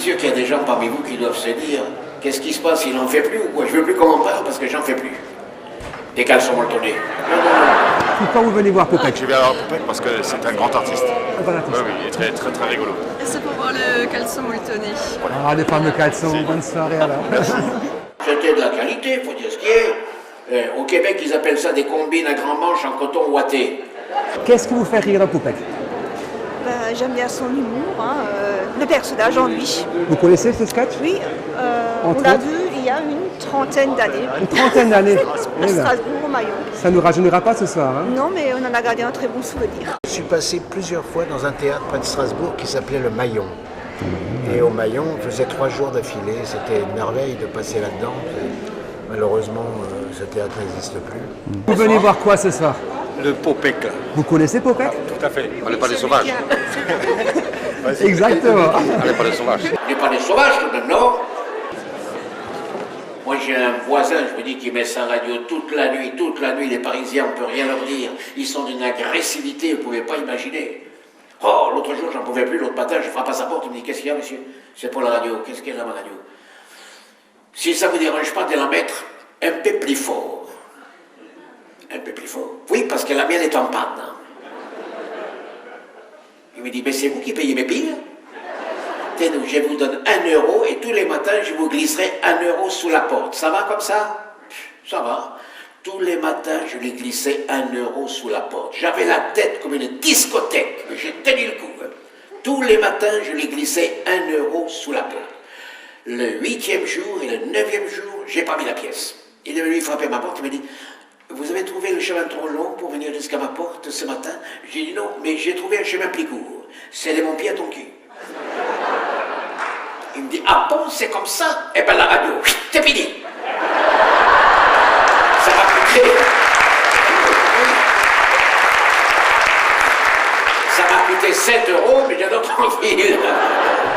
sûr qu'il y a des gens parmi vous qui doivent se dire qu'est-ce qui se passe, il n'en fait plus ou quoi? Je veux plus qu'on en parle parce que j'en fais plus. Des caleçons molletonnés. Pourquoi vous venez voir Popek? Je viens voir Popek parce que c'est un grand artiste. Un grand artiste. Oui, il est très, très, très rigolo. C'est pour voir le caleçon molletonné. Ah, les fameux caleçons, bonne soirée alors. C'était de la qualité, faut dire ce qui est. Au Québec, ils appellent ça des combines à grand manche en coton ouaté. Qu'est-ce qui vous fait rire dans Popek? J'aime bien son humour, le personnage en lui. Vous connaissez ce sketch? Oui, on Entre l'a autres vu il y a une trentaine d'années. Une trentaine d'années. À Strasbourg, au Maillon. Ça ne nous rajeunira pas ce soir. Hein? Non, mais on en a gardé un très bon souvenir. Je suis passé plusieurs fois dans un théâtre près de Strasbourg qui s'appelait le Maillon. Et au Maillon, on faisait 3 jours d'affilée. C'était une merveille de passer là-dedans. Malheureusement, ce théâtre n'existe plus. Vous venez voir quoi ce soir? Le Popek. Vous connaissez Popek? Tout à fait. On n'est pas des sauvages. Exactement. On n'est pas des sauvages. On n'est pas des sauvages tout de même, non? Moi j'ai un voisin, je me dis, qui met sa radio toute la nuit, les Parisiens, on ne peut rien leur dire. Ils sont d'une agressivité, vous ne pouvez pas imaginer. Oh, l'autre jour, j'en pouvais plus, l'autre matin, je frappe à sa porte, il me dit, qu'est-ce qu'il y a, monsieur? C'est pour la radio, qu'est-ce qu'il y a dans ma radio? Si ça ne vous dérange pas de la mettre un peu plus fort. Un peu plus fort. Oui, parce que la mienne est en panne. Il me dit, mais c'est vous qui payez mes piles? Tenez, je vous donne 1 euro et tous les matins, je vous glisserai 1 euro sous la porte. Ça va comme ça? Ça va. Tous les matins, je lui glissais 1 euro sous la porte. J'avais la tête comme une discothèque, mais j'ai tenu le coup. Tous les matins, je lui glissais 1 euro sous la porte. Le 8e jour et le 9e jour, j'ai pas mis la pièce. Il est venu frapper ma porte, il m'a dit, vous avez trouvé le chemin trop long pour venir jusqu'à ma porte ce matin? J'ai dit non, mais j'ai trouvé un chemin plus court. C'est de mon pied à ton cul. Il me dit, ah bon, c'est comme ça? Eh ben la radio, c'est fini. Ça m'a coûté. Ça m'a coûté 7 euros, mais j'ai d'autres tranquille.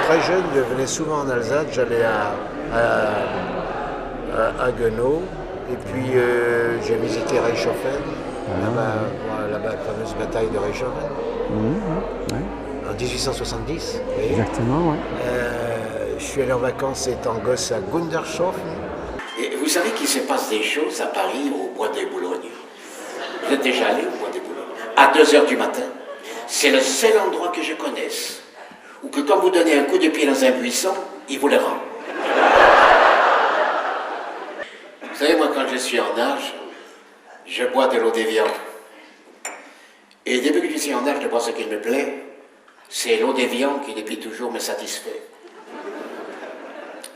Très jeune, je venais souvent en Alsace. J'allais à Haguenau. Et puis j'ai visité Reichshoffen, là-bas, la fameuse bataille de Reichshoffen, en 1870. Oui. Exactement, oui. Je suis allé en vacances étant gosse à Gundershofen. Et vous savez qu'il se passe des choses à Paris, au Bois des Boulognes. Vous êtes déjà allé au Bois des Boulognes? À 2h du matin. C'est le seul endroit que je connaisse où que quand vous donnez un coup de pied dans un buisson, il vous le rend. Vous savez, moi, quand je suis en nage, je bois de l'eau d'Évian. Et depuis que je suis en nage, je bois ce qui me plaît, c'est l'eau d'Évian qui, depuis toujours, me satisfait.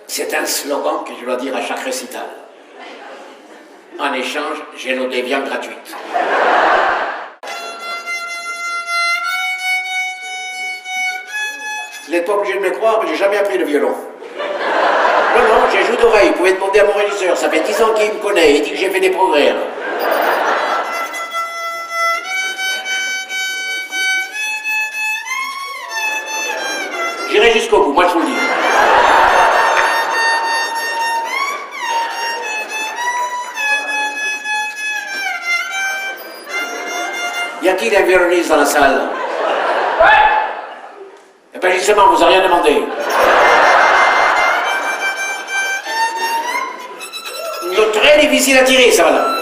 C'est un slogan que je dois dire à chaque récital. En échange, j'ai l'eau d'Évian gratuite. Vous n'êtes pas obligé de me croire, mais j'ai jamais appris le violon. Non, j'ai joué d'oreille, vous pouvez demander à mon régisseur, ça fait 10 ans qu'il me connaît, il dit que j'ai fait des progrès. Alors. J'irai jusqu'au bout, moi je vous le dis. Y a-t-il un violoniste dans la salle? Eh bien justement, vous n'avez rien demandé. Très difficile à tirer, ça, madame.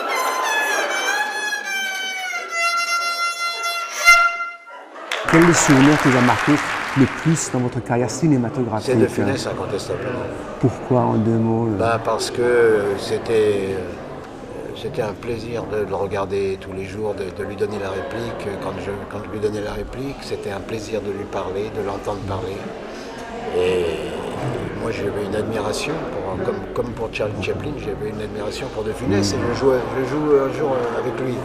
Quel est le souvenir qui vous a marqué le plus dans votre carrière cinématographique? C'est de Funès, incontestablement. Pourquoi, en 2 mots? Parce que c'était un plaisir de le regarder tous les jours, de lui donner la réplique. Quand je lui donnais la réplique, c'était un plaisir de lui parler, de l'entendre parler. Et moi, j'avais une admiration, comme pour Charlie Chaplin, j'avais une admiration pour De Funès et je joue un jour avec lui.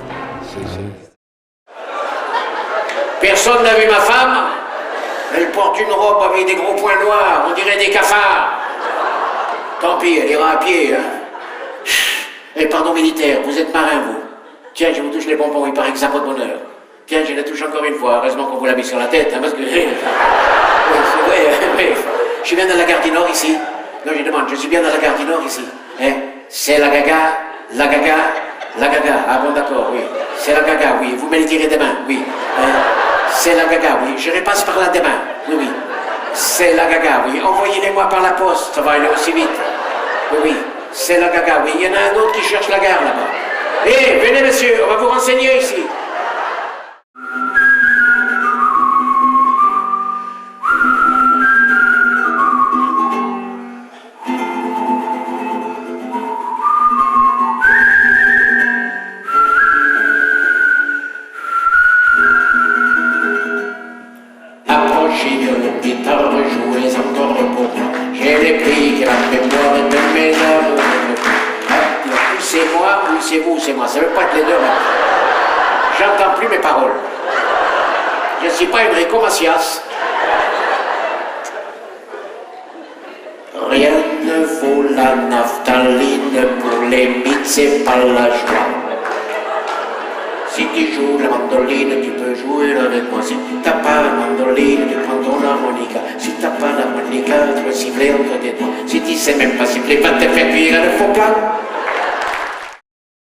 Personne n'a vu ma femme. Elle porte une robe avec des gros points noirs, on dirait des cafards. Tant pis, elle ira à pied. Hein. Et pardon militaire, vous êtes marin, vous. Tiens, je vous touche les bonbons, il paraît que ça porte bonheur. Tiens, je la touche encore une fois, heureusement qu'on vous l'a mis sur la tête, hein, parce que... Oui, c'est vrai, oui. Je suis bien dans la gare du Nord ici. Non, je demande, je suis bien dans la gare du Nord ici. Hein? C'est la gaga, la gaga, la gaga. Ah bon, d'accord, oui. C'est la gaga, oui. Vous me le direz demain, oui. Hein? C'est la gaga, oui. Je repasse par là demain, oui, oui. C'est la gaga, oui. Envoyez-les-moi par la poste, ça va aller aussi vite. Oui, oui, c'est la gaga, oui. Il y en a un autre qui cherche la gare là-bas. Eh, venez monsieur, on va vous renseigner ici. Approchez de mon guitare, jouez encore pour moi. J'ai les prix et la mémoire de mes amours. Ou c'est moi, ou c'est vous, c'est moi. Ça ne veut pas être les deux. J'entends plus mes paroles. Je ne suis pas Enrico Macias. Rien ne vaut la naphtaline pour les mythes, c'est pas la joie. Si tu joues la mandoline, tu peux jouer avec moi. Si tu n'as pas la mandoline, tu prends ton harmonica. Si tu n'as pas l'harmonica, tu peux siffler entre tes doigts. Si tu sais même pas siffler, va te faire cuire le faux plat.